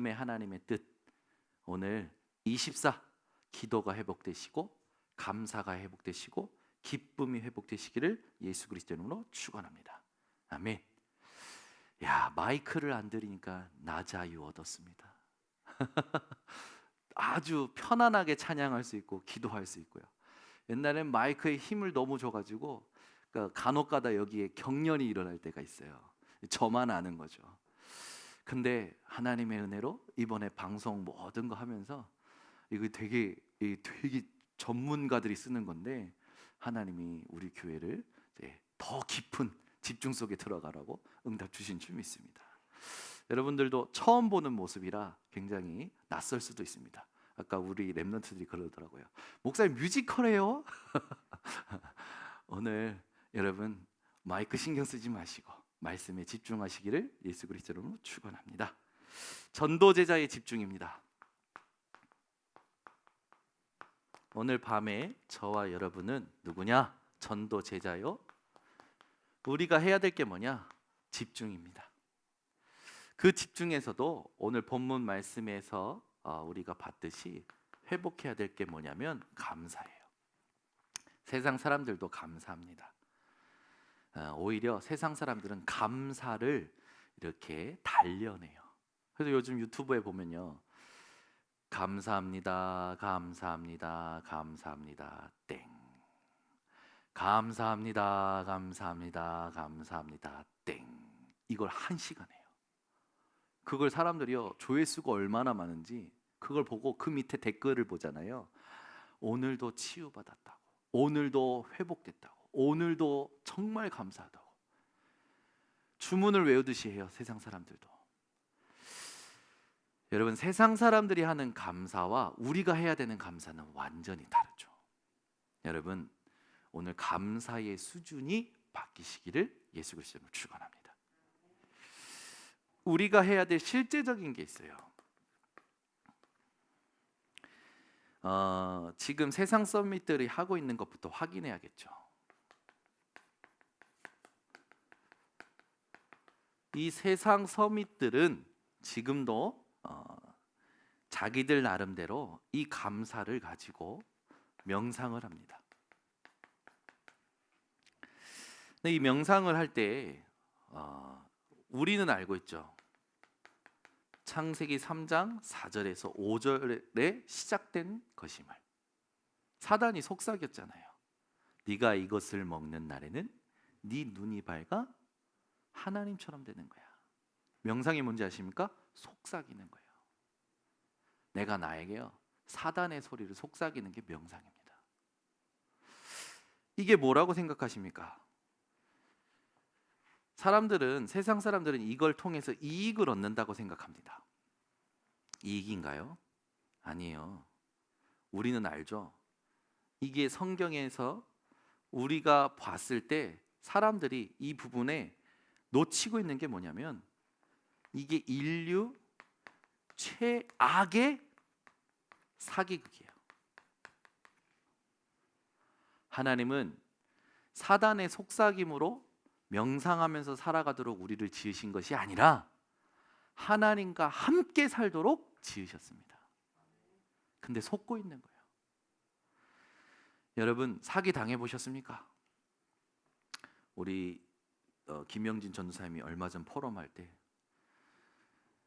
마음의 하나님의 뜻, 오늘 24 기도가 회복되시고 감사가 회복되시고 기쁨이 회복되시기를 예수 그리스도의 이름으로 축원합니다. 아멘. 야, 마이크를 안 들으니까 나 자유 얻었습니다. 아주 편안하게 찬양할 수 있고 기도할 수 있고요. 옛날엔 마이크에 힘을 너무 줘가지고 간혹가다 여기에 경련이 일어날 때가 있어요. 저만 아는 거죠. 근데 하나님의 은혜로 이번에 방송 모든 거 하면서 이거 되게 전문가들이 쓰는 건데 하나님이 우리 교회를 더 깊은 집중 속에 들어가라고 응답 주신 줄 믿습니다. 여러분들도 처음 보는 모습이라 굉장히 낯설 수도 있습니다. 아까 우리 랩런트들이 그러더라고요. 목사님 뮤지컬해요? 오늘 여러분 마이크 신경 쓰지 마시고 말씀에 집중하시기를 예수 그리스도로 축원합니다. 전도 제자의 집중입니다. 오늘 밤에 저와 여러분은 누구냐? 전도 제자요. 우리가 해야 될 게 뭐냐? 집중입니다. 그 집중에서도 오늘 본문 말씀에서 우리가 봤듯이 회복해야 될 게 뭐냐면 감사예요. 세상 사람들도 감사합니다. 오히려 세상 사람들은 감사를 이렇게 단련해요. 그래서 요즘 유튜브에 보면요, 감사합니다, 감사합니다, 감사합니다, 땡. 감사합니다, 감사합니다, 감사합니다, 땡. 이걸 1시간 해요. 그걸 사람들이요, 조회수가 얼마나 많은지 그걸 보고 그 밑에 댓글을 보잖아요. 오늘도 치유받았다고, 오늘도 회복됐다고, 오늘도 정말 감사하다고 주문을 외우듯이 해요. 세상 사람들도. 여러분, 세상 사람들이 하는 감사와 우리가 해야 되는 감사는 완전히 다르죠. 여러분, 오늘 감사의 수준이 바뀌시기를 예수 그리스도로 축원합니다. 우리가 해야 될 실제적인 게 있어요. 지금 세상 서밋들이 하고 있는 것부터 확인해야겠죠. 이 세상 서밋들은 지금도 자기들 나름대로 이 감사를 가지고 명상을 합니다. 근데 이 명상을 할 때 우리는 알고 있죠. 창세기 3장 4절에서 5절에 시작된 것임을. 사단이 속삭였잖아요. 네가 이것을 먹는 날에는 네 눈이 밝아 하나님처럼 되는 거야. 명상이 뭔지 아십니까? 속삭이는 거예요. 내가 나에게요, 사단의 소리를 속삭이는 게 명상입니다. 이게 뭐라고 생각하십니까? 세상 사람들은 이걸 통해서 이익을 얻는다고 생각합니다. 이익인가요? 아니에요. 우리는 알죠. 이게 성경에서 우리가 봤을 때 사람들이 이 부분에 놓치고 있는 게 뭐냐면 이게 인류 최악의 사기극이에요. 하나님은 사단의 속삭임으로 명상하면서 살아가도록 우리를 지으신 것이 아니라 하나님과 함께 살도록 지으셨습니다. 근데 속고 있는 거예요. 여러분, 사기 당해보셨습니까? 우리 김영진 전도사님이 얼마 전 포럼할 때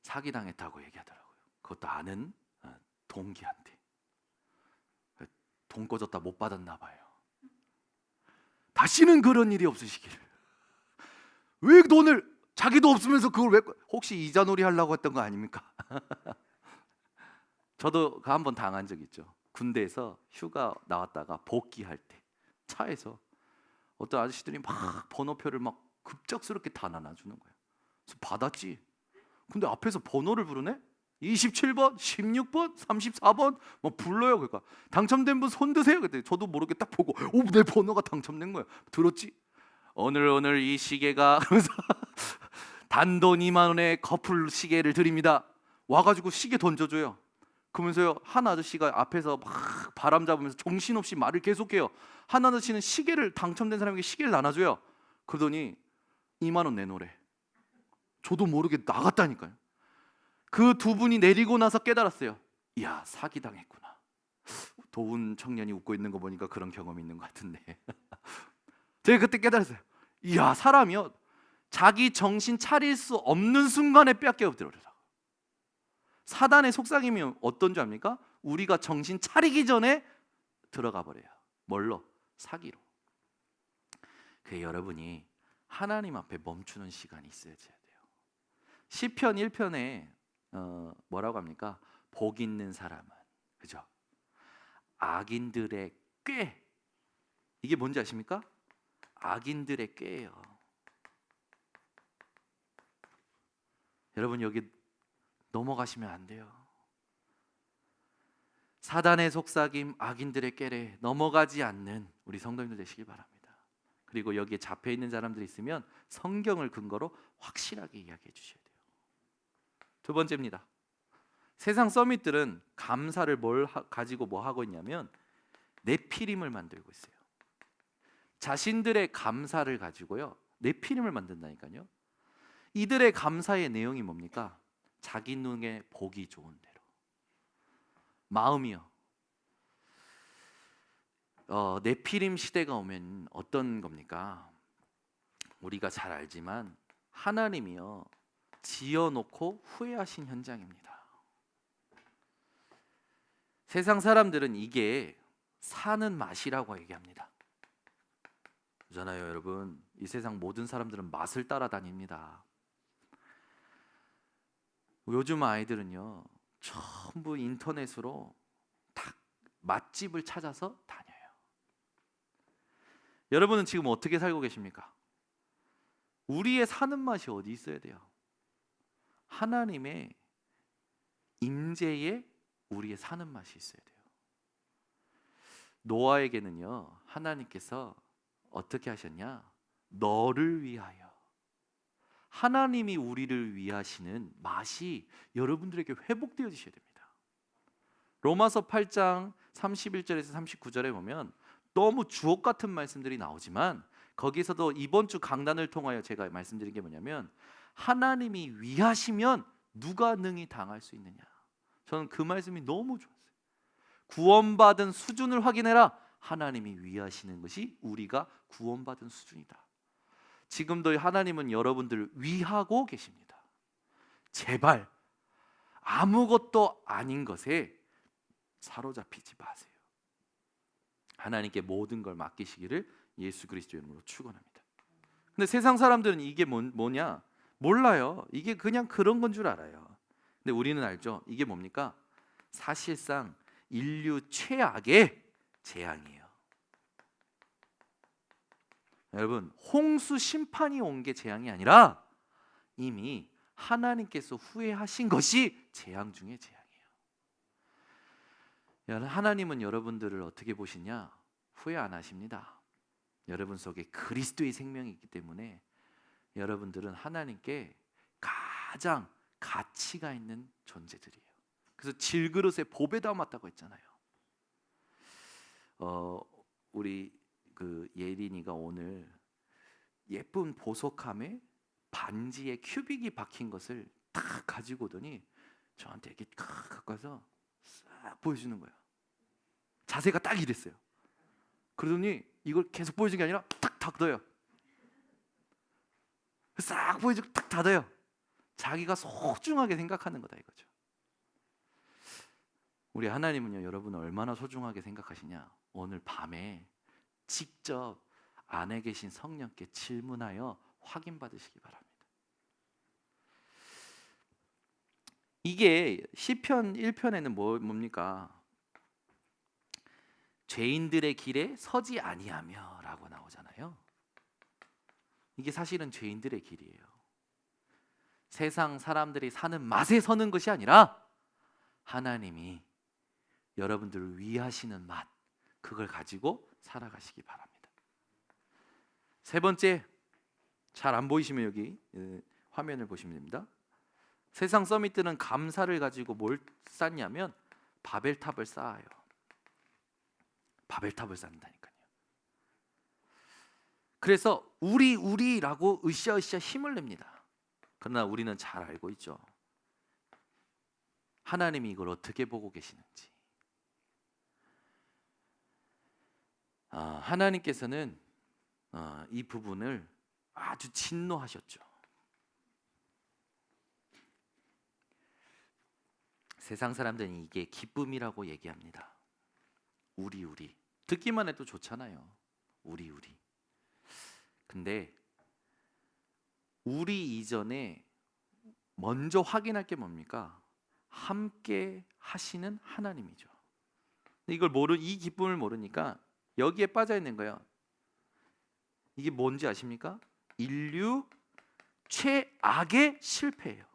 사기 당했다고 얘기하더라고요. 그것도 아는 동기한테. 돈 꺼졌다 못 받았나 봐요. 다시는 그런 일이 없으시기를. 왜 돈을, 자기도 없으면서 그걸 왜, 혹시 이자놀이 하려고 했던 거 아닙니까? 저도 그 한번 당한 적 있죠. 군대에서 휴가 나왔다가 복귀할 때 차에서 어떤 아저씨들이 막 번호표를 막 급작스럽게 다 나눠주는 거예요. 그래서 받았지. 근데 앞에서 번호를 부르네? 27번, 16번, 34번 뭐 불러요. 그러니까 당첨된 분 손 드세요. 그때 저도 모르게 딱 보고 내 번호가 당첨된 거예요. 들었지? 오늘 이 시계가 그러면서 단돈 2만 원의 커플 시계를 드립니다. 와가지고 시계 던져줘요. 그러면서요, 한 아저씨가 앞에서 막 바람 잡으면서 정신없이 말을 계속해요. 한 아저씨는 시계를, 당첨된 사람에게 시계를 나눠줘요. 그러더니 2만 원 내놓으래. 저도 모르게 나갔다니까요. 그 두 분이 내리고 나서 깨달았어요. 이야, 사기당했구나. 도운 청년이 웃고 있는 거 보니까 그런 경험이 있는 것 같은데 제가 그때 깨달았어요. 이야, 사람이요, 자기 정신 차릴 수 없는 순간에 빼앗겨 들어오더라고요. 사단의 속삭임이 어떤 줄 압니까? 우리가 정신 차리기 전에 들어가 버려요. 뭘로? 사기로. 그 여러분이 하나님 앞에 멈추는 시간이 있어야 돼요. 시편 1편에 뭐라고 합니까? 복 있는 사람은, 그죠? 악인들의 꾀. 이게 뭔지 아십니까? 악인들의 꾀예요. 여러분, 여기 넘어가시면 안 돼요. 사단의 속삭임, 악인들의 꾀에 넘어가지 않는 우리 성도님들 되시길 바랍니다. 그리고 여기에 잡혀 있는 사람들이 있으면 성경을 근거로 확실하게 이야기해 주셔야 돼요. 두 번째입니다. 세상 서밋들은 감사를 가지고 뭐 하고 있냐면 네피림을 만들고 있어요. 자신들의 감사를 가지고요, 네피림을 만든다니까요. 이들의 감사의 내용이 뭡니까? 자기 눈에 보기 좋은 대로. 마음이요. 네피림 시대가 오면 어떤 겁니까? 우리가 잘 알지만 하나님이요, 지어놓고 후회하신 현장입니다. 세상 사람들은 이게 사는 맛이라고 얘기합니다. 그렇잖아요, 여러분. 이 세상 모든 사람들은 맛을 따라다닙니다. 요즘 아이들은요, 전부 인터넷으로 다 맛집을 찾아서 다녀요. 여러분은 지금 어떻게 살고 계십니까? 우리의 사는 맛이 어디 있어야 돼요? 하나님의 임재에 우리의 사는 맛이 있어야 돼요. 노아에게는요, 하나님께서 어떻게 하셨냐? 너를 위하여. 하나님이 우리를 위하시는 맛이 여러분들에게 회복되어지셔야 됩니다. 로마서 8장 31절에서 39절에 보면 너무 주옥 같은 말씀들이 나오지만, 거기서도 이번 주 강단을 통하여 제가 말씀드린 게 뭐냐면, 하나님이 위하시면 누가 능히 당할 수 있느냐. 저는 그 말씀이 너무 좋았어요. 구원받은 수준을 확인해라. 하나님이 위하시는 것이 우리가 구원받은 수준이다. 지금도 하나님은 여러분들을 위하고 계십니다. 제발 아무것도 아닌 것에 사로잡히지 마세요. 하나님께 모든 걸 맡기시기를 예수 그리스도의 이름으로 축원합니다. 근데 세상 사람들은 이게 뭐냐? 몰라요. 이게 그냥 그런 건 줄 알아요. 근데 우리는 알죠. 이게 뭡니까? 사실상 인류 최악의 재앙이에요. 여러분, 홍수 심판이 온 게 재앙이 아니라 이미 하나님께서 후회하신 것이 재앙 중에 재앙이에요. 하나님은 여러분들을 어떻게 보시냐? 후회 안 하십니다. 여러분 속에 그리스도의 생명이 있기 때문에 여러분들은 하나님께 가장 가치가 있는 존재들이에요. 그래서 질그릇에 보배 담았다고 했잖아요. 우리 그 예린이가 오늘 예쁜 보석함에 반지에 큐빅이 박힌 것을 딱 가지고 오더니 저한테 이렇게 갖고 와서 싹 보여주는 거예요. 자세가 딱 이랬어요. 그러더니 이걸 계속 보여주는 게 아니라 딱 닫아요. 싹 보여주고 딱 닫아요. 자기가 소중하게 생각하는 거다 이거죠. 우리 하나님은요, 여러분을 얼마나 소중하게 생각하시냐? 오늘 밤에 직접 안에 계신 성령께 질문하여 확인받으시기 바랍니다. 이게 시편 1편에는 뭡니까? 죄인들의 길에 서지 아니하며 라고 나오잖아요. 이게 사실은 죄인들의 길이에요. 세상 사람들이 사는 맛에 서는 것이 아니라 하나님이 여러분들을 위하시는 맛, 그걸 가지고 살아가시기 바랍니다. 세 번째, 잘 안 보이시면 여기 화면을 보시면 됩니다. 세상 서밋들은 감사를 가지고 뭘 쌓냐면 바벨탑을 쌓아요. 바벨탑을 쌓는다니까요. 그래서 우리라고 으쌰으쌰 힘을 냅니다. 그러나 우리는 잘 알고 있죠. 하나님이 이걸 어떻게 보고 계시는지. 하나님께서는 이 부분을 아주 진노하셨죠. 세상 사람들은 이게 기쁨이라고 얘기합니다. 우리 듣기만 해도 좋잖아요. 우리 근데 우리 이전에 먼저 확인할 게 뭡니까? 함께 하시는 하나님이죠. 이 기쁨을 모르니까 여기에 빠져 있는 거예요. 이게 뭔지 아십니까? 인류 최악의 실패예요.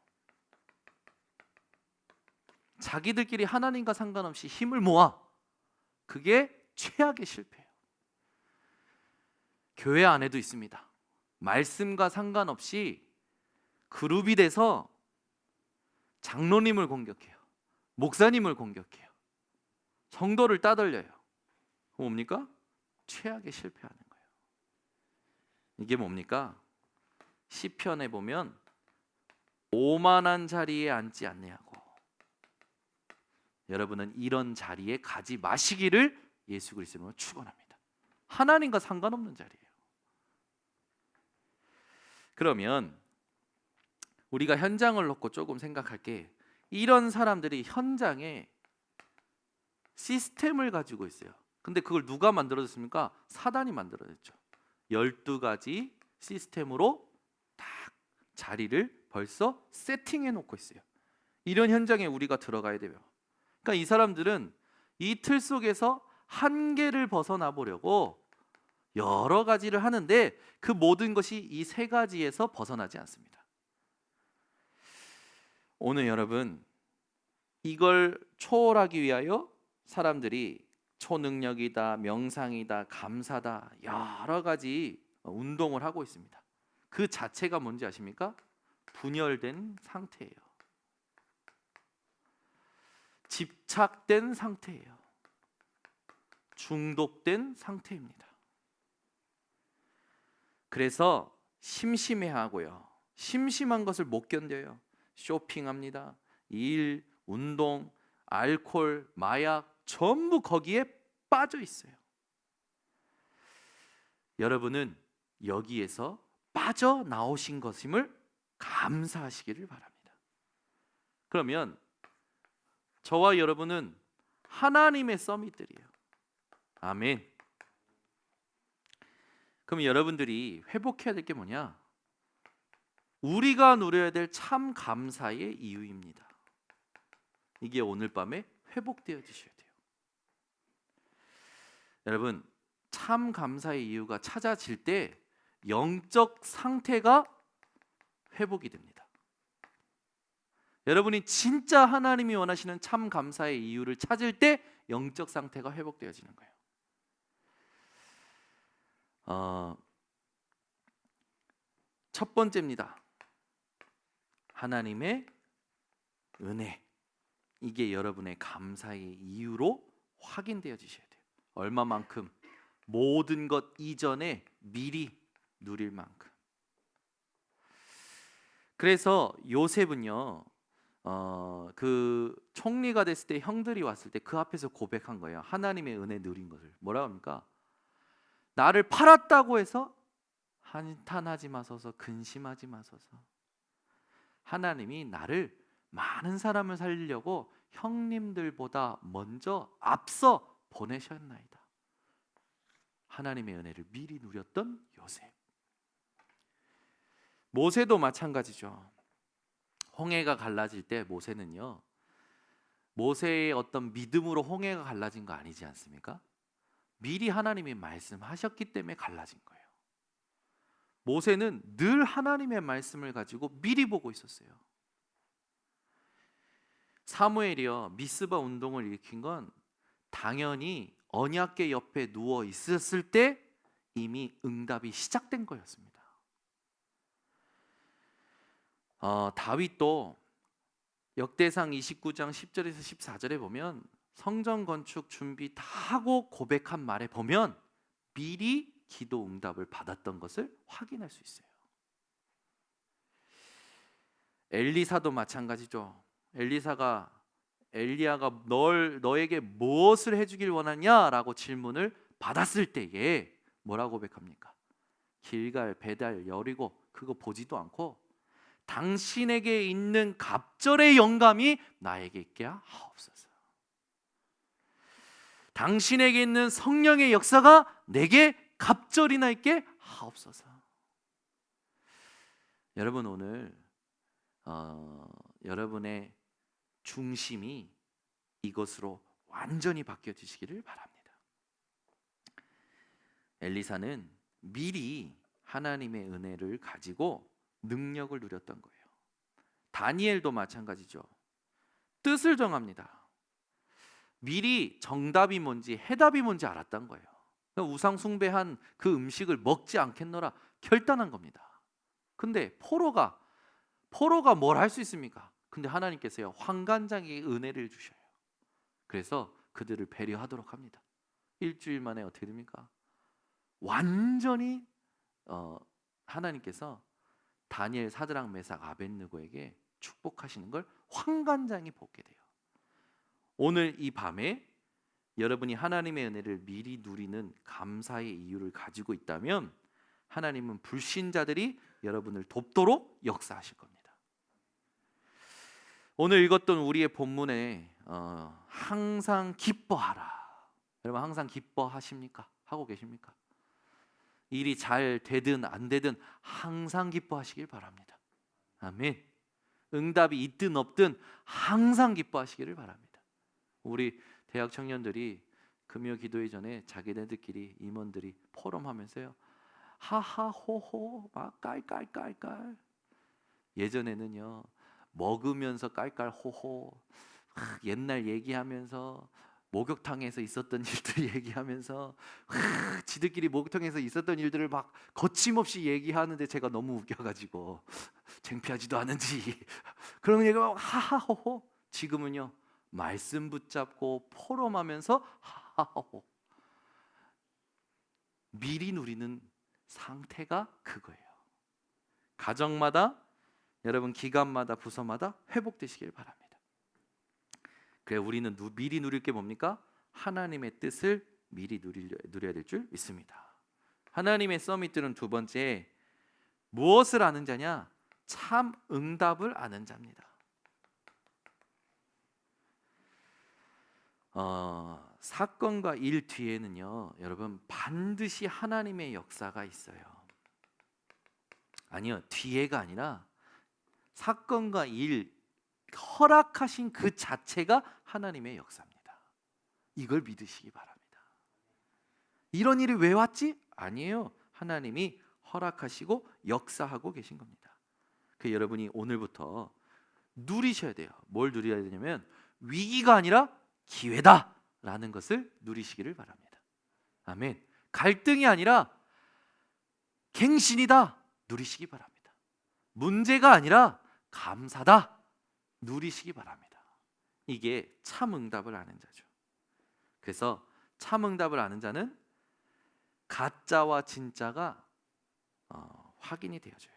자기들끼리 하나님과 상관없이 힘을 모아. 그게 최악의 실패예요. 교회 안에도 있습니다. 말씀과 상관없이 그룹이 돼서 장로님을 공격해요. 목사님을 공격해요. 성도를 따돌려요. 뭡니까? 최악의 실패하는 거예요. 이게 뭡니까? 시편에 보면 오만한 자리에 앉지 않냐고. 여러분은 이런 자리에 가지 마시기를 예수 그리스도로 축원합니다. 하나님과 상관없는 자리예요. 그러면 우리가 현장을 놓고 조금 생각할 게, 이런 사람들이 현장에 시스템을 가지고 있어요. 근데 그걸 누가 만들어줬습니까? 사단이 만들어냈죠. 12가지 시스템으로 딱 자리를 벌써 세팅해 놓고 있어요. 이런 현장에 우리가 들어가야 돼요. 그러니까 이 사람들은 이 틀 속에서 한계를 벗어나 보려고 여러 가지를 하는데 그 모든 것이 이 세 가지에서 벗어나지 않습니다. 오늘 여러분, 이걸 초월하기 위하여 사람들이 초능력이다, 명상이다, 감사다, 여러 가지 운동을 하고 있습니다. 그 자체가 뭔지 아십니까? 분열된 상태예요. 집착된 상태예요. 중독된 상태입니다. 그래서 심심해하고요. 심심한 것을 못 견뎌요. 쇼핑합니다. 일, 운동, 알코올, 마약 전부 거기에 빠져 있어요. 여러분은 여기에서 빠져나오신 것임을 감사하시기를 바랍니다. 그러면 저와 여러분은 하나님의 서밋들이에요. 아멘. 그럼 여러분들이 회복해야 될 게 뭐냐? 우리가 누려야 될 참 감사의 이유입니다. 이게 오늘 밤에 회복되어지셔야 돼요. 여러분, 참 감사의 이유가 찾아질 때 영적 상태가 회복이 됩니다. 여러분이 진짜 하나님이 원하시는 참 감사의 이유를 찾을 때 영적 상태가 회복되어지는 거예요. 첫 번째입니다. 하나님의 은혜. 이게 여러분의 감사의 이유로 확인되어지셔야 돼요. 얼마만큼? 모든 것 이전에 미리 누릴 만큼. 그래서 요셉은요, 그 총리가 됐을 때 형들이 왔을 때 그 앞에서 고백한 거예요. 하나님의 은혜 누린 것을. 뭐라고 합니까? 나를 팔았다고 해서 한탄하지 마소서, 근심하지 마소서. 하나님이 나를 많은 사람을 살리려고 형님들보다 먼저 앞서 보내셨나이다. 하나님의 은혜를 미리 누렸던 요셉. 모세도 마찬가지죠. 홍해가 갈라질 때 모세는요, 모세의 어떤 믿음으로 홍해가 갈라진 거 아니지 않습니까? 미리 하나님이 말씀하셨기 때문에 갈라진 거예요. 모세는 늘 하나님의 말씀을 가지고 미리 보고 있었어요. 사무엘이요, 미스바 운동을 일으킨 건 당연히 언약궤 옆에 누워 있었을 때 이미 응답이 시작된 거였습니다. 다윗도 역대상 29장 10절에서 14절에 보면 성전 건축 준비 다 하고 고백한 말에 보면 미리 기도 응답을 받았던 것을 확인할 수 있어요. 엘리사도 마찬가지죠. 엘리사가 엘리야가 너에게 무엇을 해주길 원하냐라고 질문을 받았을 때에 뭐라고 고백합니까? 길갈, 베달, 여리고 그거 보지도 않고 당신에게 있는 갑절의 영감이 나에게 있게 하옵소서. 당신에게 있는 성령의 역사가 내게 갑절이나 있게 하옵소서. 여러분 오늘 여러분의 중심이 이것으로 완전히 바뀌어지시기를 바랍니다. 엘리사는 미리 하나님의 은혜를 가지고 능력을 누렸던 거예요. 다니엘도 마찬가지죠. 뜻을 정합니다. 미리 정답이 뭔지 해답이 뭔지 알았던 거예요. 우상 숭배한 그 음식을 먹지 않겠노라 결단한 겁니다. 근데 포로가 뭘 할 수 있습니까? 근데 하나님께서요 환관장에게 은혜를 주셔요. 그래서 그들을 배려하도록 합니다. 일주일 만에 어떻게 됩니까? 완전히 하나님께서 다니엘, 사드락, 메삭, 아벳느고에게 축복하시는 걸 환관장이 보게 돼요. 오늘 이 밤에 여러분이 하나님의 은혜를 미리 누리는 감사의 이유를 가지고 있다면 하나님은 불신자들이 여러분을 돕도록 역사하실 겁니다. 오늘 읽었던 우리의 본문에 항상 기뻐하라. 여러분 항상 기뻐하십니까? 하고 계십니까? 일이 잘 되든 안 되든 항상 기뻐하시길 바랍니다. 아멘. 응답이 있든 없든 항상 기뻐하시기를 바랍니다. 우리 대학 청년들이 금요 기도회 전에 자기네들끼리 임원들이 포럼하면서요 하하호호 막 깔깔깔깔. 예전에는요 먹으면서 깔깔호호 옛날 얘기하면서 목욕탕에서 있었던 일들 얘기하면서 지들끼리 목욕탕에서 있었던 일들을 막 거침없이 얘기하는데 제가 너무 웃겨가지고 창피하지도 않은지 그런 얘기가 막 하하호호. 지금은요 말씀 붙잡고 포럼하면서 하하호호. 미리 누리는 상태가 그거예요. 가정마다 여러분 기관마다 부서마다 회복되시길 바랍니다. 그래 우리는 미리 누릴 게 뭡니까? 하나님의 뜻을 미리 누려야 될 줄 믿습니다. 하나님의 서밋들은 두 번째 무엇을 아는 자냐? 참 응답을 아는 자입니다. 사건과 일 뒤에는요 여러분 반드시 하나님의 역사가 있어요. 아니요 뒤에가 아니라 사건과 일 허락하신 그 자체가 하나님의 역사입니다. 이걸 믿으시기 바랍니다. 이런 일이 왜 왔지? 아니에요. 하나님이 허락하시고 역사하고 계신 겁니다. 그 여러분이 오늘부터 누리셔야 돼요. 뭘 누려야 되냐면 위기가 아니라 기회다라는 것을 누리시기를 바랍니다. 아멘. 갈등이 아니라 갱신이다 누리시기 바랍니다. 문제가 아니라 감사다 누리시기 바랍니다. 이게 참 응답을 아는 자죠. 그래서 참 응답을 아는 자는 가짜와 진짜가 확인이 되어져요.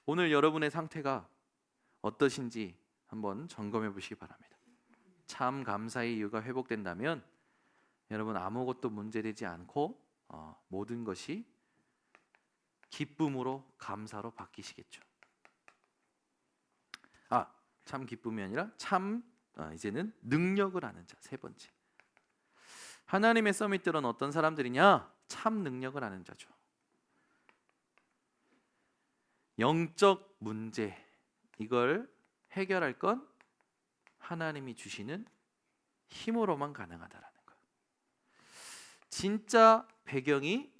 오늘 여러분의 상태가 어떠신지 한번 점검해 보시기 바랍니다. 참 감사의 이유가 회복된다면 여러분 아무것도 문제되지 않고 모든 것이 기쁨으로 감사로 바뀌시겠죠. 참 기쁨이 아니라 참 이제는 능력을 아는 자. 세 번째 하나님의 서밋들은 어떤 사람들이냐? 참 능력을 아는 자죠. 영적 문제 이걸 해결할 건 하나님이 주시는 힘으로만 가능하다라는 거예요. 진짜 배경이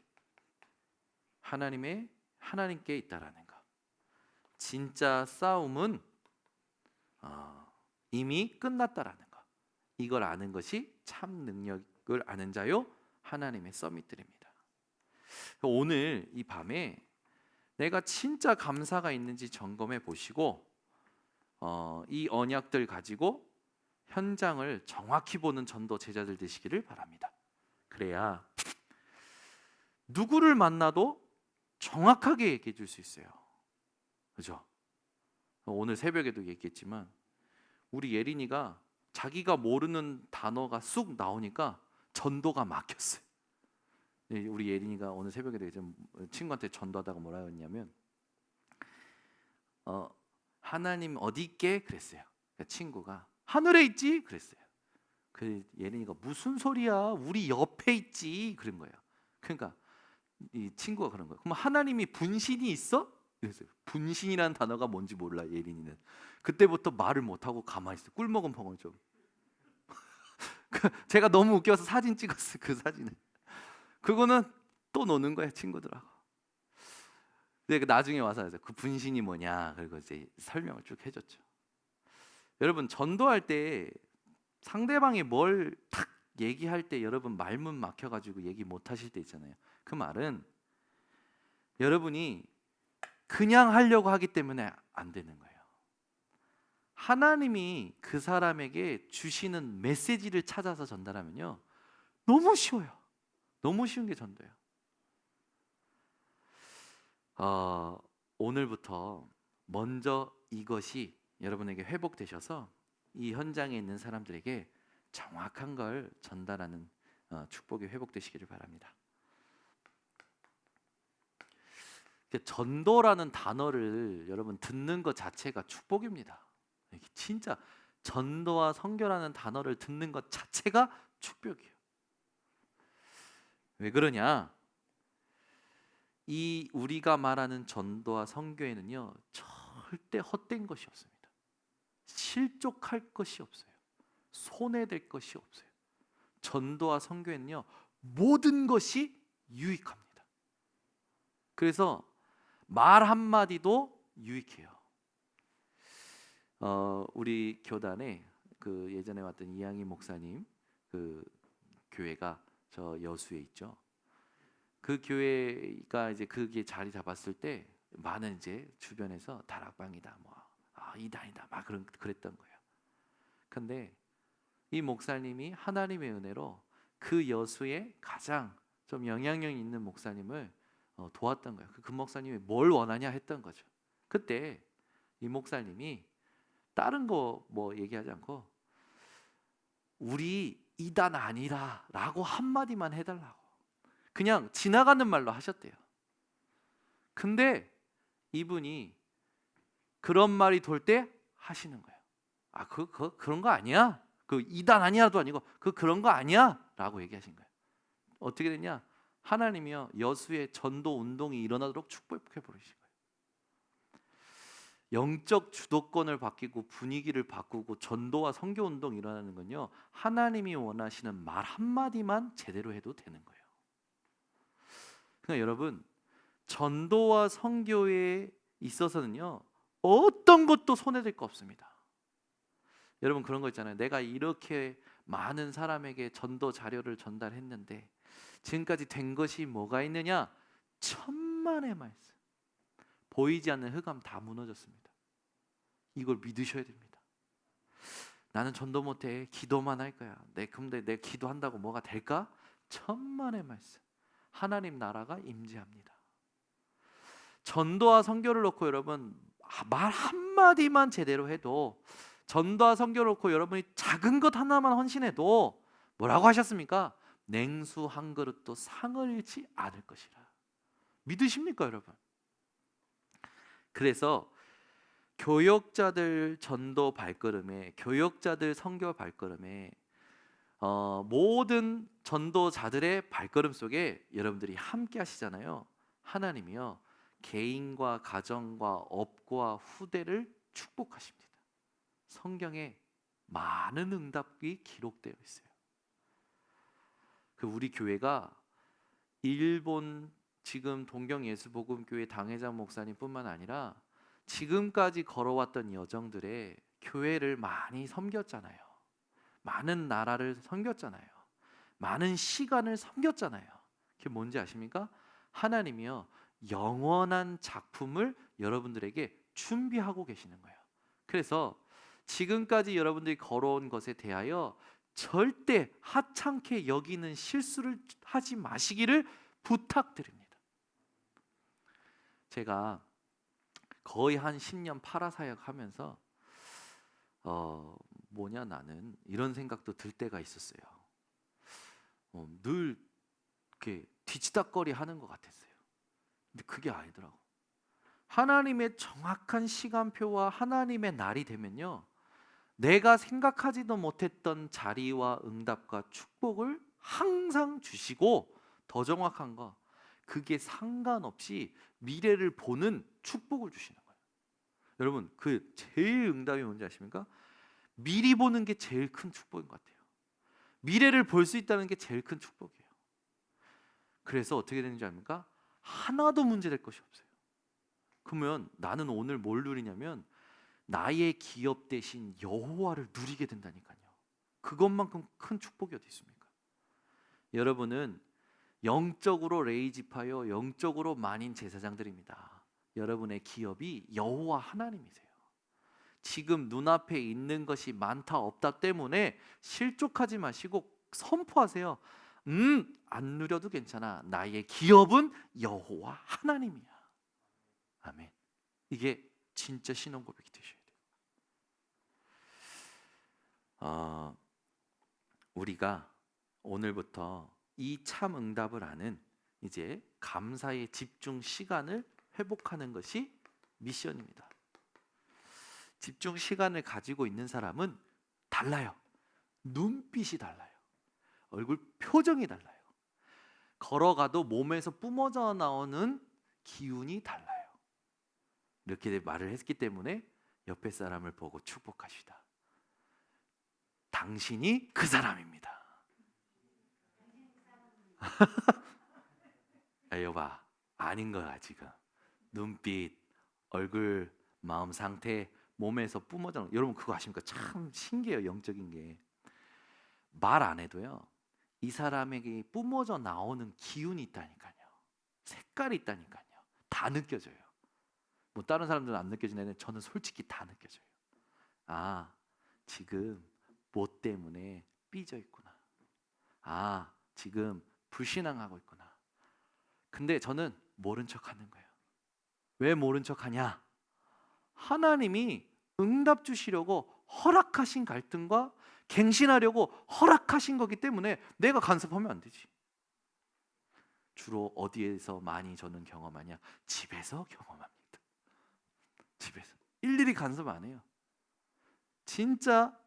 하나님께 있다라는 거. 진짜 싸움은 이미 끝났다라는 거. 이걸 아는 것이 참 능력을 아는 자요 하나님의 서밋들입니다. 오늘 이 밤에 내가 진짜 감사가 있는지 점검해 보시고 이 언약들 가지고 현장을 정확히 보는 전도 제자들 되시기를 바랍니다. 그래야 누구를 만나도 정확하게 얘기해 줄 수 있어요. 그죠? 오늘 새벽에도 얘기했지만 우리 예린이가 자기가 모르는 단어가 쑥 나오니까 전도가 막혔어요. 우리 예린이가 오늘 새벽에 되게 친구한테 전도하다가 뭐라 했냐면 하나님 어디 있게? 그랬어요. 그러니까 친구가 하늘에 있지? 그랬어요. 그 예린이가 무슨 소리야? 우리 옆에 있지? 그런 거예요. 그러니까 이 친구가 그런 거예요. 그럼 하나님이 분신이 있어? 그랬어요. 분신이라는 단어가 뭔지 몰라 예린이는. 그때부터 말을 못하고 가만히 있어요. 꿀먹은 벙어리 좀. 제가 너무 웃겨서 사진 찍었어요. 그 사진을. 그거는 또 노는 거예요, 친구들하고. 근데 나중에 와서 그 분신이 뭐냐, 그리고 이제 설명을 쭉 해줬죠. 여러분, 전도할 때 상대방이 뭘 탁 얘기할 때 여러분 말문 막혀가지고 얘기 못 하실 때 있잖아요. 그 말은 여러분이 그냥 하려고 하기 때문에 안 되는 거예요. 하나님이 그 사람에게 주시는 메시지를 찾아서 전달하면요, 너무 쉬워요. 너무 쉬운 게 전도예요. 오늘부터 먼저 이것이 여러분에게 회복되셔서 이 현장에 있는 사람들에게 정확한 걸 전달하는 축복이 회복되시기를 바랍니다. 전도라는 단어를 여러분 듣는 것 자체가 축복입니다. 진짜 전도와 선교라는 단어를 듣는 것 자체가 축복이에요. 왜 그러냐? 이 우리가 말하는 전도와 선교에는요, 절대 헛된 것이 없습니다. 실족할 것이 없어요. 손해될 것이 없어요. 전도와 선교에는요, 모든 것이 유익합니다. 그래서 말 한마디도 유익해요. 우리 교단에 그 예전에 왔던 이양희 목사님 그 교회가 저 여수에 있죠. 그 교회가 이제 그게 자리 잡았을 때 많은 이제 주변에서 다락방이다, 뭐 이단이다, 막 그랬던 거예요. 근데 이 목사님이 하나님의 은혜로 그 여수에 가장 좀 영향력 있는 목사님을 도왔던 거예요. 그 목사님이 뭘 원하냐 했던 거죠. 그때 이 목사님이 다른 거 뭐 얘기하지 않고 우리 이단 아니라 라고 한마디만 해달라고 그냥 지나가는 말로 하셨대요. 근데 이분이 그런 말이 돌 때 하시는 거예요. 그런 거 아니야? 그 이단 아니야도 아니고 그런 거 아니야? 라고 얘기하신 거예요. 어떻게 됐냐? 하나님이요, 여수의 전도 운동이 일어나도록 축복해 버리신 거예요. 영적 주도권을 바뀌고 분위기를 바꾸고 전도와 선교 운동이 일어나는 건요, 하나님이 원하시는 말 한마디만 제대로 해도 되는 거예요. 그러니까 여러분, 전도와 선교에 있어서는요, 어떤 것도 손해될 거 없습니다. 여러분 그런 거 있잖아요. 내가 이렇게 많은 사람에게 전도 자료를 전달했는데 지금까지 된 것이 뭐가 있느냐? 천만의 말씀. 보이지 않는 흑암 다 무너졌습니다. 이걸 믿으셔야 됩니다. 나는 전도 못해. 기도만 할 거야. 근데 내 기도한다고 뭐가 될까? 천만의 말씀. 하나님 나라가 임재합니다. 전도와 선교를 놓고 여러분 말 한마디만 제대로 해도, 전도와 선교를 놓고 여러분이 작은 것 하나만 헌신해도 뭐라고 하셨습니까? 냉수 한 그릇도 상을 잃지 않을 것이라. 믿으십니까 여러분? 그래서 교역자들 전도 발걸음에, 교역자들 선교 발걸음에 모든 전도자들의 발걸음 속에 여러분들이 함께 하시잖아요. 하나님이요, 개인과 가정과 업과 후대를 축복하십니다. 성경에 많은 응답이 기록되어 있어요. 그 우리 교회가 일본 지금 동경예수복음교회 당회장 목사님뿐만 아니라 지금까지 걸어왔던 여정들의 교회를 많이 섬겼잖아요. 많은 나라를 섬겼잖아요. 많은 시간을 섬겼잖아요. 그게 뭔지 아십니까? 하나님이요, 영원한 작품을 여러분들에게 준비하고 계시는 거예요. 그래서 지금까지 여러분들이 걸어온 것에 대하여 절대 하찮게 여기는 실수를 하지 마시기를 부탁드립니다. 제가 거의 한 10년 파라사역 하면서 뭐냐 나는 이런 생각도 들 때가 있었어요. 늘 이렇게 뒤치다꺼리 하는 것 같았어요. 근데 그게 아니더라고. 하나님의 정확한 시간표와 하나님의 날이 되면요, 내가 생각하지도 못했던 자리와 응답과 축복을 항상 주시고, 더 정확한 거, 그게 상관없이 미래를 보는 축복을 주시는 거예요. 여러분, 그 제일 응답이 뭔지 아십니까? 미리 보는 게 제일 큰 축복인 것 같아요. 미래를 볼 수 있다는 게 제일 큰 축복이에요. 그래서 어떻게 되는지 압니까? 하나도 문제될 것이 없어요. 그러면 나는 오늘 뭘 누리냐면 나의 기업 대신 여호와를 누리게 된다니까요. 그것만큼 큰 축복이 어디 있습니까? 여러분은 영적으로 레이지파여, 영적으로 만인 제사장들입니다. 여러분의 기업이 여호와 하나님이세요. 지금 눈앞에 있는 것이 많다 없다 때문에 실족하지 마시고 선포하세요. 안 누려도 괜찮아. 나의 기업은 여호와 하나님이야. 아멘. 이게 진짜 신앙 고백이 되셔야 돼요. 우리가 오늘부터 이 참 응답을 아는 이제 감사의 집중 시간을 회복하는 것이 미션입니다. 집중 시간을 가지고 있는 사람은 달라요. 눈빛이 달라요. 얼굴 표정이 달라요. 걸어가도 몸에서 뿜어져 나오는 기운이 달라요. 이렇게 말을 했기 때문에 옆에 사람을 보고 축복하시다. 당신이 그 사람입니다. 여봐, 아닌 거야 지금. 눈빛, 얼굴, 마음 상태, 몸에서 뿜어져 나오는, 여러분 그거 아십니까? 참 신기해요. 영적인 게 말 안 해도요, 이 사람에게 뿜어져 나오는 기운이 있다니까요. 색깔이 있다니까요. 다 느껴져요. 뭐 다른 사람들은 안 느껴지는데 저는 솔직히 다 느껴져요. 아, 지금 뭐 때문에 삐져 있구나. 아, 지금 불신앙하고 있구나. 근데 저는 모른 척하는 거예요. 왜 모른 척하냐? 하나님이 응답 주시려고 허락하신 갈등과 갱신하려고 허락하신 거기 때문에 내가 간섭하면 안 되지. 주로 어디에서 많이 저는 경험하냐? 집에서 경험합니다. 집에서 일일이 간섭 안 해요. 진짜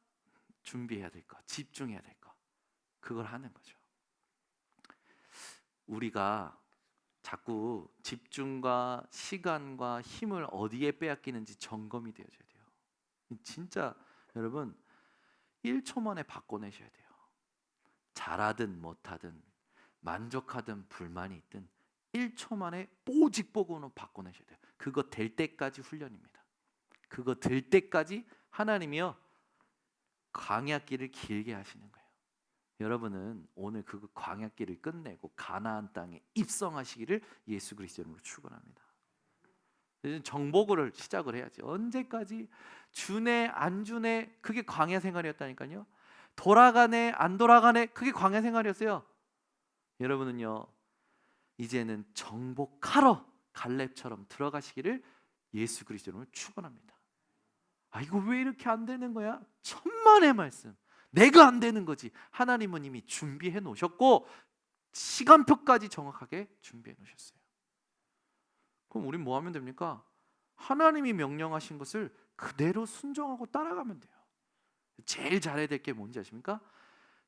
준비해야 될 거, 집중해야 될 거, 그걸 하는 거죠. 우리가 자꾸 집중과 시간과 힘을 어디에 빼앗기는지 점검이 되어져야 돼요. 진짜 여러분 1초 만에 바꿔내셔야 돼요. 잘하든 못하든 만족하든 불만이 있든 1초 만에 뽀직뽀직으로 바꿔내셔야 돼요. 그거 될 때까지 훈련입니다. 그거 될 때까지 하나님이요 광야길을 길게 하시는 거예요. 여러분은 오늘 그 광야길을 끝내고 가나안 땅에 입성하시기를 예수 그리스도 이름으로 축원합니다. 정복을 시작을 해야지. 언제까지 주네 안 주네, 그게 광야 생활이었다니까요. 돌아가네 안 돌아가네, 그게 광야 생활이었어요. 여러분은요 이제는 정복하러 갈렙처럼 들어가시기를 예수 그리스도 이름으로 축원합니다. 아, 이거 왜 이렇게 안 되는 거야? 천만의 말씀. 내가 안 되는 거지. 하나님은 이미 준비해 놓으셨고 시간표까지 정확하게 준비해 놓으셨어요. 그럼 우린 뭐 하면 됩니까? 하나님이 명령하신 것을 그대로 순종하고 따라가면 돼요. 제일 잘해야 될 게 뭔지 아십니까?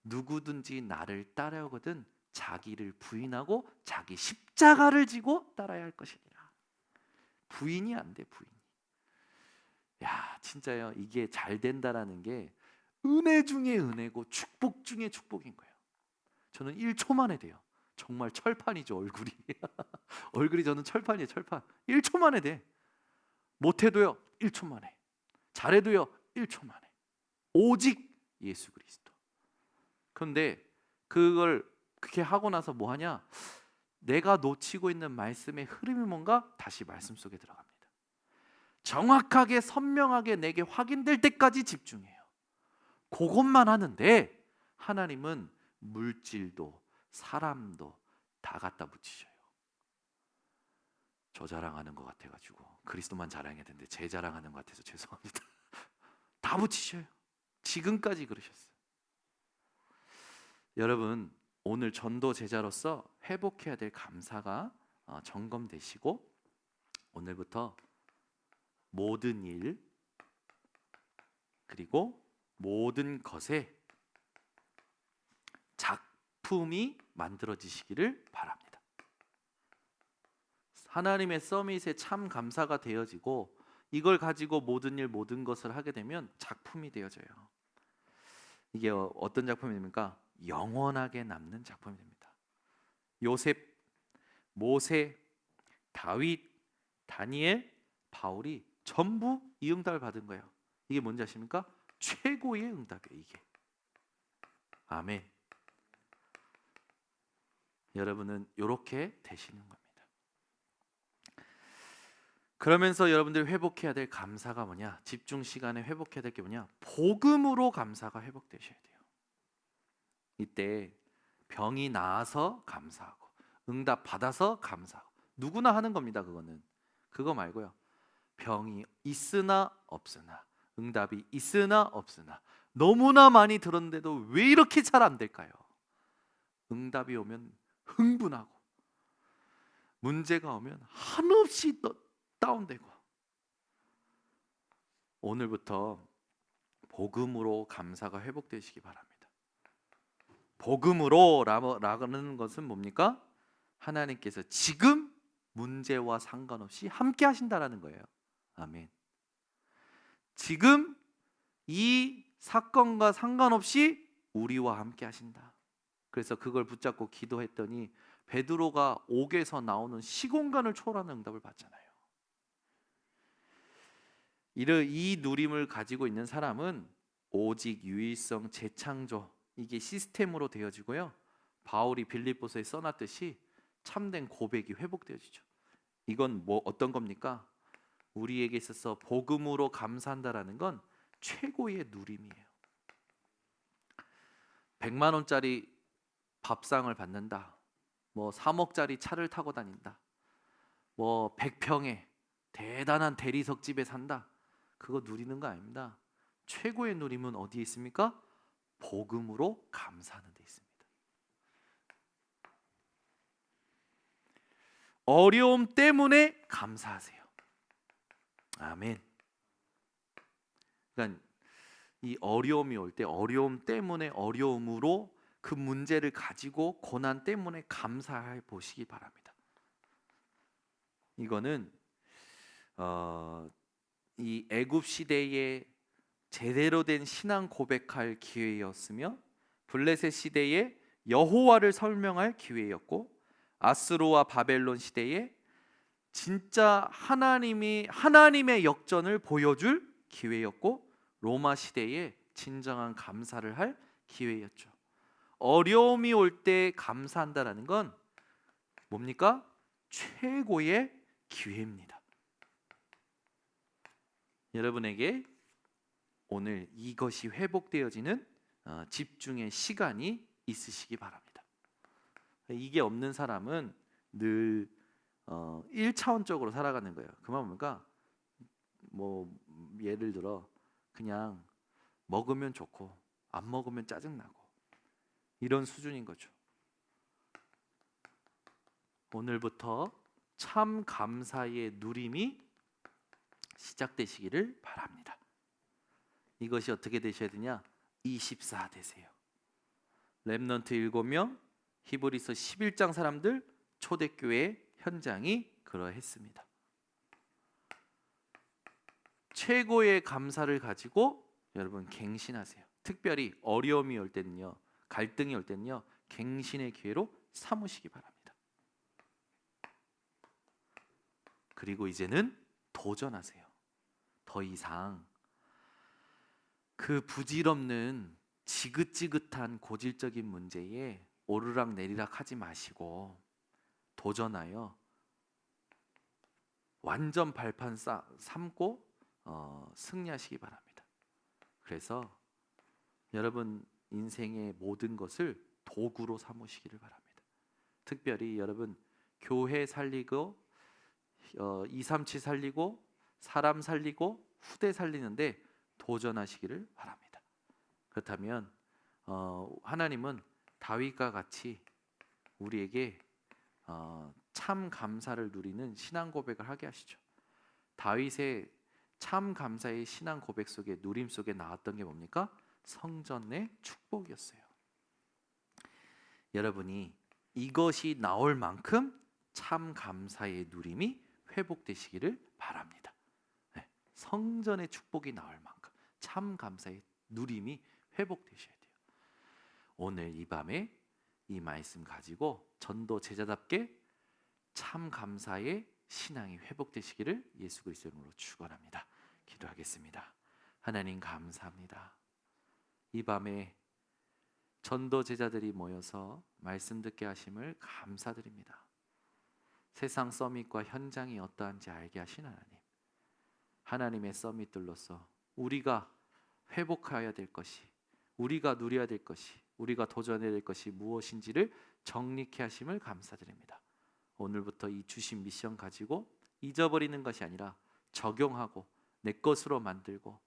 누구든지 나를 따라오거든 자기를 부인하고 자기 십자가를 지고 따라야 할 것이니라. 부인이 안 돼, 부인이. 야, 진짜요. 이게 잘 된다라는 게 은혜 중에 은혜고 축복 중에 축복인 거예요. 저는 1초 만에 돼요. 정말 철판이죠, 얼굴이. 얼굴이 저는 철판이에요, 철판. 1초 만에 돼. 못해도요 1초 만에, 잘해도요 1초 만에. 오직 예수 그리스도. 그런데 그걸 그렇게 하고 나서 뭐 하냐? 내가 놓치고 있는 말씀의 흐름이 뭔가 다시 말씀 속에 들어갑니다. 정확하게 선명하게 내게 확인될 때까지 집중해요. 그것만 하는데 하나님은 물질도 사람도 다 갖다 붙이셔요. 저 자랑하는 것 같아가지고 그리스도만 자랑해야 되는데 제 자랑하는 것 같아서 죄송합니다. 다 붙이셔요. 지금까지 그러셨어요. 여러분, 오늘 전도 제자로서 회복해야 될 감사가 점검되시고, 오늘부터 모든 일 그리고 모든 것에 작품이 만들어지시기를 바랍니다. 하나님의 서밋에 참 감사가 되어지고, 이걸 가지고 모든 일 모든 것을 하게 되면 작품이 되어져요. 이게 어떤 작품이 됩니까? 영원하게 남는 작품이 됩니다. 요셉, 모세, 다윗, 다니엘, 바울이 전부 이 응답을 받은 거예요. 이게 뭔지 아십니까? 최고의 응답이에요, 이게. 아멘. 여러분은 이렇게 되시는 겁니다. 그러면서 여러분들이 회복해야 될 감사가 뭐냐? 집중 시간에 회복해야 될 게 뭐냐? 복음으로 감사가 회복되셔야 돼요. 이때 병이 나아서 감사하고, 응답 받아서 감사하고, 누구나 하는 겁니다. 그거는. 그거 말고요, 병이 있으나 없으나, 응답이 있으나 없으나, 너무나 많이 들었는데도 왜 이렇게 잘 안 될까요? 응답이 오면 흥분하고, 문제가 오면 한없이 다운되고. 오늘부터 복음으로 감사가 회복되시기 바랍니다. 복음으로 라는 것은 뭡니까? 하나님께서 지금 문제와 상관없이 함께 하신다라는 거예요. 아멘. 지금 이 사건과 상관없이 우리와 함께 하신다. 그래서 그걸 붙잡고 기도했더니 베드로가 옥에서 나오는 시공간을 초월하는 응답을 받잖아요. 이 누림을 가지고 있는 사람은 오직 유일성 재창조, 이게 시스템으로 되어지고요, 바울이 빌립보서에 써놨듯이 참된 고백이 회복되어지죠. 이건 어떤 겁니까? 우리에게 있어서 복음으로 감사한다라는 건 최고의 누림이에요. 100만 원짜리 밥상을 받는다, 3억짜리 차를 타고 다닌다, 100평에 대단한 대리석 집에 산다, 그거 누리는 거 아닙니다. 최고의 누림은 어디에 있습니까? 복음으로 감사하는 데 있습니다. 어려움 때문에 감사하세요. 아멘. 그러니까 이 어려움이 올 때 어려움 때문에, 어려움으로 그 문제를 가지고 고난 때문에 감사해 보시기 바랍니다. 이거는 이 애굽 시대에 제대로 된 신앙 고백할 기회였으며, 블레셋 시대에 여호와를 설명할 기회였고, 아스로와 바벨론 시대에 진짜 하나님의 역전을 보여줄 기회였고, 로마 시대에 진정한 감사를 할 기회였죠. 어려움이 올 때 감사한다라는 건 뭡니까? 최고의 기회입니다. 여러분에게 오늘 이것이 회복되어지는 집중의 시간이 있으시기 바랍니다. 이게 없는 사람은 늘 1차원적으로 살아가는 거예요. 그 말은 뭔가 예를 들어 그냥 먹으면 좋고 안 먹으면 짜증나고 이런 수준인 거죠. 오늘부터 참 감사의 누림이 시작되시기를 바랍니다. 이것이 어떻게 되셔야 되냐? 24 되세요. 렘넌트 7명, 히브리서 11장 사람들, 초대교회 현장이 그러했습니다. 최고의 감사를 가지고 여러분 갱신하세요. 특별히 어려움이 올 때는요, 갈등이 올 때는요, 갱신의 기회로 삼으시기 바랍니다. 그리고 이제는 도전하세요. 더 이상 그 부질없는 지긋지긋한 고질적인 문제에 오르락 내리락 하지 마시고 도전하여 완전 발판 삼고 승리하시기 바랍니다. 그래서 여러분 인생의 모든 것을 도구로 삼으시기를 바랍니다. 특별히 여러분 교회 살리고 237 살리고 사람 살리고 후대 살리는데 도전하시기를 바랍니다. 그렇다면 하나님은 다윗과 같이 우리에게 참 감사를 누리는 신앙 고백을 하게 하시죠. 다윗의 참 감사의 신앙 고백 속에, 누림 속에 나왔던 게 뭡니까? 성전의 축복이었어요. 여러분이 이것이 나올 만큼 참 감사의 누림이 회복되시기를 바랍니다. 네, 성전의 축복이 나올 만큼 참 감사의 누림이 회복되셔야 돼요. 오늘 이 밤에 이 말씀 가지고 전도 제자답게 참 감사의 신앙이 회복되시기를 예수 그리스도 이름으로 축원합니다. 기도하겠습니다. 하나님 감사합니다. 이 밤에 전도 제자들이 모여서 말씀 듣게 하심을 감사드립니다. 세상 서밋과 현장이 어떠한지 알게 하신 하나님, 하나님의 서밋들로서 우리가 회복해야 될 것이, 우리가 누려야 될 것이, 우리가 도전해야 될 것이 무엇인지를 정립케 하심을 감사드립니다. 오늘부터 이 주신 미션 가지고 잊어버리는 것이 아니라 적용하고 내 것으로 만들고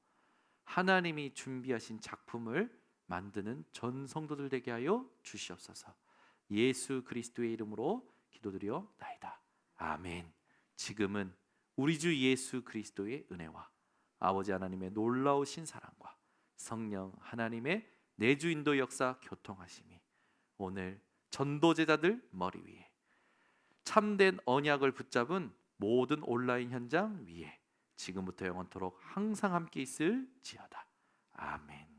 하나님이 준비하신 작품을 만드는 전 성도들 되게 하여 주시옵소서. 예수 그리스도의 이름으로 기도드리옵나이다. 아멘. 지금은 우리 주 예수 그리스도의 은혜와 아버지 하나님의 놀라우신 사랑과 성령 하나님의 내주 인도 역사 교통하심이 오늘 전도 제자들 머리 위에, 참된 언약을 붙잡은 모든 온라인 현장 위에 지금부터 영원토록 항상 함께 있을지어다. 아멘.